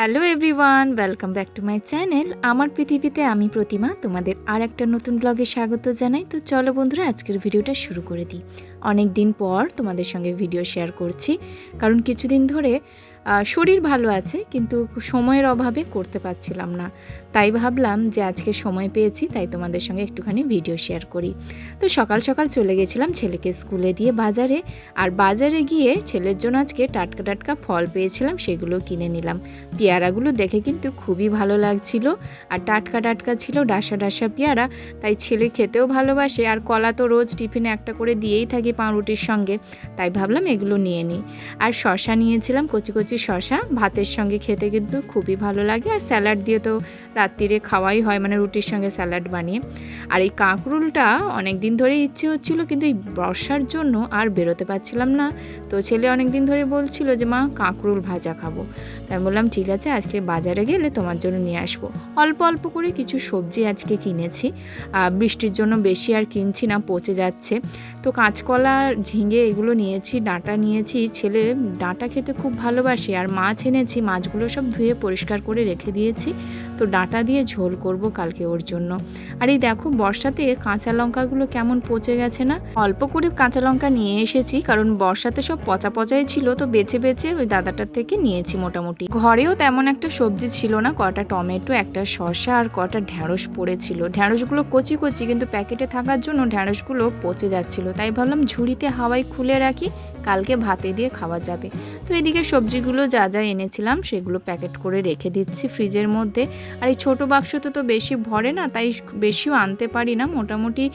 Hello everyone, welcome back to my channel. আমার পৃথিবীতে আমি প্রতিমা তোমাদের আর একটা নতুন ব্লগে স্বাগত জানাই। তো চলো বন্ধুরা, আজকের ভিডিওটা শুরু করে দিই। অনেক দিন পর তোমাদের সঙ্গে ভিডিও শেয়ার করছি, কারণ কিছুদিন ধরে শরীর ভালো আছে কিন্তু সময়ের অভাবে করতে পারছিলাম না। তাই ভাবলাম যে আজকে সময় পেয়েছি, তাই তোমাদের সঙ্গে একটুখানি ভিডিও শেয়ার করি। তো সকাল সকাল চলে গেছিলাম ছেলেকে স্কুলে দিয়ে বাজারে। আর বাজারে গিয়ে ছেলের জন্য আজকে টাটকা টাটকা ফল পেয়েছিলাম, সেগুলো কিনে নিলাম। পেয়ারাগুলো দেখে কিন্তু খুবই ভালো লাগছিল, আর টাটকা টাটকা ছিল, ডাসা ডাসা পেয়ারা। তাই ছেলে খেতেও ভালোবাসে, আর কলা তো রোজ টিফিনে একটা করে দিয়েই থাকি পাউরুটির সঙ্গে, তাই ভাবলাম এগুলো নিয়ে নিই। আর শশা নিয়েছিলাম, কচি কচি শশা, ভাতের সঙ্গে খেতে কিন্তু খুবই ভালো লাগে। আর স্যালাড দিয়ে তো রাত্রিরে খাওয়াই হয়, মানে রুটির সঙ্গে স্যালাড বানিয়ে। আর এই কাঁকরোলটা অনেক দিন ধরে ইচ্ছে হচ্ছিল, কিন্তু এই বর্ষার জন্য আর বেরোতে পারছিলাম না। তো ছেলে অনেক দিন ধরে বলছিল যে মা কাঁকরোল ভাজা খাবো। তাই বললাম ঠিক আছে, আজকে বাজারে গেলে তোমার জন্য নিয়ে আসবো। অল্প অল্প করে কিছু সবজি আজকে কিনেছি, বৃষ্টির জন্য বেশি আর কিনছি না, পচে যাচ্ছে। তো কাঁচকলা, ঝিঙে এগুলো নিয়েছি, ডাঁটা নিয়েছি। ছেলে ডাঁটা খেতে খুব ভালোবাসে। আর মাছ এনেছি, মাছগুলো সব ধুয়ে পরিষ্কার করে রেখে দিয়েছি। তো ডাঁটা দিয়ে ঝোল করব কালকে ওর জন্য। আর এই দেখো, বর্ষাতে কাঁচা লঙ্কাগুলো কেমন পচে গেছে না। অল্প করে কাঁচা লঙ্কা নিয়ে এসেছি, কারণ বর্ষাতে সব পচা পচাই ছিল, তো বেছে বেছে ওই দাদাটার থেকে নিয়েছি। মোটামুটি ঘরেও তেমন একটা সবজি ছিল না, কটা টমেটো, একটা শসা আর কটা ঢ্যাঁড়স পড়েছিল। ঢ্যাঁড়সগুলো কচি কচি, কিন্তু প্যাকেটে থাকার জন্য ঢ্যাঁড়সগুলো পচে যাচ্ছিল। তাই ভাবলাম ঝুড়িতে হাওয়ায় খুলে রাখি, কালকে ভাতে দিয়ে খাওয়া যাবে। তো এদিকে সবজিগুলো যা যা এনেছিলাম সেগুলো প্যাকেট করে রেখে দিচ্ছি ফ্রিজের মধ্যে। আর এই ছোটো বাক্সতে তো বেশি ভরে না, তাই বেশিও আনতে পারি না। মোটামুটি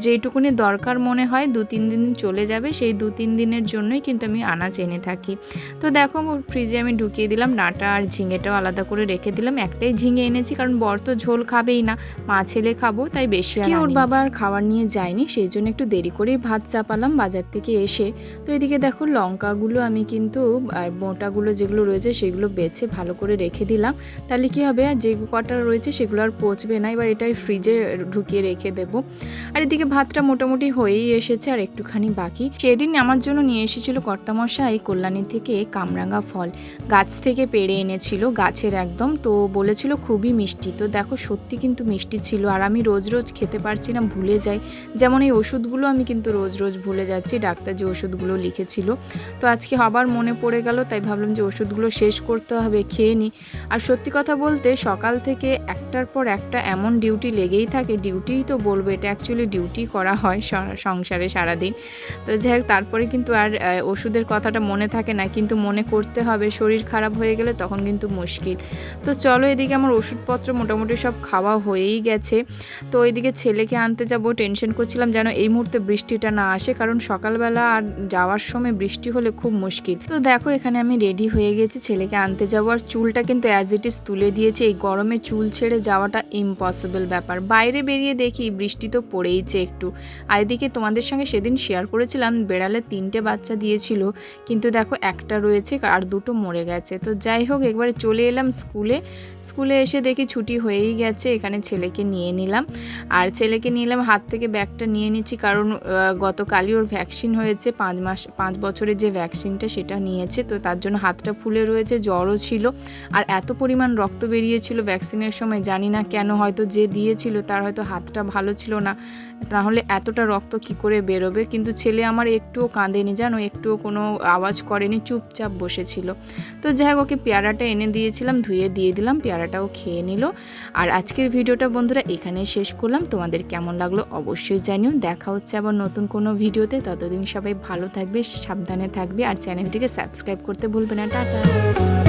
যেটুকুনি দরকার মনে হয় 2-3 দিন চলে যাবে, সেই 2-3 দিনের জন্যই কিন্তু আমি আনাজ এনে থাকি। তো দেখো, ফ্রিজে আমি ঢুকিয়ে দিলাম, ডাঁটা আর ঝিঙেটাও আলাদা করে রেখে দিলাম। একটাই ঝিঙে এনেছি, কারণ বর তো ঝোল খাবেই না, মা ছেলে খাবো, তাই বেশি আর ওর বাবা আর খাবার নিয়ে যায়নি, সেই জন্য একটু দেরি করেই ভাত চাপালাম বাজার থেকে এসে। তো এদিকে দেখো, লঙ্কাগুলো আমি কিন্তু আর মোটাগুলো যেগুলো রয়েছে সেগুলো বেছে ভালো করে রেখে দিলাম। তাহলে কি হবে, আর যে কটা রয়েছে সেগুলো আর পচবে না। এবার এটাই ফ্রিজে ঢুকিয়ে রেখে দেবো। আর এদিকে ভাতটা মোটামুটি হয়েই এসেছে, আর একটুখানি বাকি। সেদিন আমার জন্য নিয়ে এসেছিল কর্তামশাই কল্যাণী থেকে কামরাঙা ফল, গাছ থেকে পেড়ে এনেছিল, গাছের একদম। তো বলেছিল খুবই মিষ্টি। তো দেখো, সত্যি কিন্তু মিষ্টি ছিল। আর আমি রোজ রোজ খেতে পারছি না, ভুলে যাই। যেমন এই ওষুধগুলো আমি কিন্তু রোজ রোজ ভুলে যাচ্ছি, ডাক্তার যে ওষুধগুলো লিখেছিল। তো আজকে আবার মনে পড়ে গেল, তাই ভাবলাম যে ওষুধগুলো শেষ করতে হবে, খেয়ে নিই। আর সত্যি কথা বলতে, সকাল থেকে একটার পর একটা এমন ডিউটি লেগেই থাকে। ডিউটিই তো বলবো, এটা অ্যাকচুয়ালি ডিউটি করা হয় সংসারে সারাদিন। তো যাই হোক, তারপরে কিন্তু আর ওষুধের কথাটা মনে থাকে না, কিন্তু মনে করতে হবে। শরীর খারাপ হয়ে গেলে তখন কিন্তু মুশকিল। তো চলো, এদিকে আমার ওষুধপত্র মোটামুটি সব খাওয়া হয়েই গেছে। তো এদিকে ছেলেকে আনতে যাবো, টেনশন করছিলাম যেন এই মুহূর্তে বৃষ্টিটা না আসে, কারণ সকালবেলা আর যাওয়ার সময় বৃষ্টি হলে খুব মুশকিল। তো দেখো, এখানে আমি রেডি হয়ে গেছি, ছেলেকে আনতে যাবো। আর চুলটা কিন্তু অ্যাজ ইট ইজ তুলে দিয়েছি। এই গরমে চুল ছেড়ে যাওয়াটা ইম্পসিবল ব্যাপার। বাইরে বেরিয়ে দেখি বৃষ্টি তো পড়েইছে একটু। আর এদিকে তোমাদের সঙ্গে সেদিন শেয়ার করেছিলাম, বেড়ালে 3টে বাচ্চা দিয়েছিল, কিন্তু দেখো একটা রয়েছে আর 2টো মরে গেছে। তো যাই হোক, একবারে চলে এলাম স্কুলে এসে দেখি ছুটি হয়েই গেছে। এখানে ছেলেকে নিয়ে নিলাম, আর ছেলেকে নিলাম, হাত থেকে ব্যাগটা নিয়ে নিচ্ছি, কারণ গতকালই ওর ভ্যাকসিন হয়েছে, 5 বছরের যে ভ্যাকসিনটা সেটা নিয়েছে। তো তার জন্য হাতটা ফুলে রয়েছে, জ্বরও ছিল, আর এত পরিমাণ রক্ত বেরিয়েছিল ভ্যাকসিনের সময়, জানি না কেন। হয়তো যে দিয়েছিল তার হয়তো হাতটা ভালো ছিল না, তাহলে এতটা রক্ত কি করে বেরোবে। কিন্তু ছেলে আমার একটুও কাঁদেনি, জানো, একটুও কোনো আওয়াজ করেনি, চুপচাপ বসেছিল। তো যাই হোক, ওকে পেয়ারাটা এনে দিয়েছিলাম, ধুয়ে দিয়ে দিলাম, পেয়ারাটাও খেয়ে নিল। আর আজকের ভিডিওটা বন্ধুরা এখানেই শেষ করলাম। তোমাদের কেমন লাগলো অবশ্যই জানিও। দেখা হচ্ছে আবার নতুন কোনো ভিডিওতে। ততদিন সবাই ভালো থাকবে, সাবধানে থাকবে, আর চ্যানেলটিকে সাবস্ক্রাইব করতে ভুলবে না। টাটা।